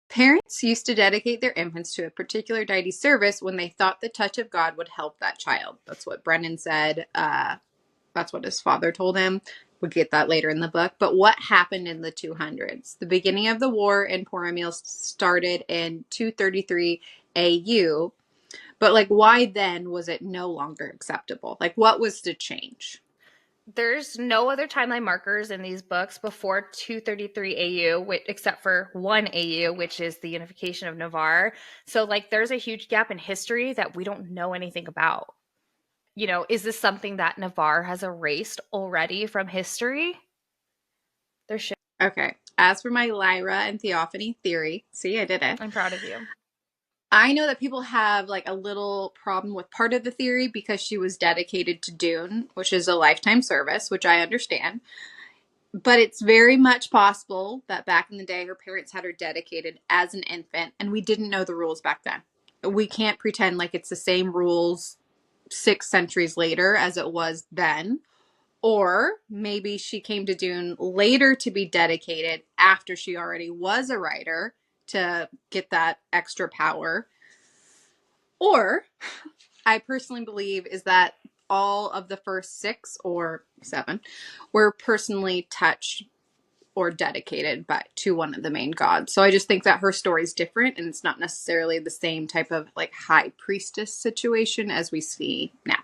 Parents used to dedicate their infants to a particular deity service when they thought the touch of God would help that child. That's what Brennan said. That's what his father told him. We'll get that later in the book. But what happened in the 200s? The beginning of the war in Boromir started in 233 AU. But, like, why then was it no longer acceptable? Like, what was the change? There's no other timeline markers in these books before 233 AU, except for 1 AU, which is the unification of Navarre. So, like, there's a huge gap in history that we don't know anything about. You know, is this something that Navarre has erased already from history? There should. Okay. As for my Lyra and Theophany theory, see, I did it. I'm proud of you. I know that people have, like, a little problem with part of the theory because she was dedicated to Dune, which is a lifetime service, which I understand. But it's very much possible that back in the day, her parents had her dedicated as an infant, and we didn't know the rules back then. We can't pretend like it's the same rules 6 centuries later as it was then. Or maybe she came to Dune later to be dedicated after she already was a writer to get that extra power. Or, I personally believe, is that all of the first 6 or 7 were personally touched or dedicated to one of the main gods. So I just think that her story is different, and it's not necessarily the same type of, like, high priestess situation as we see now.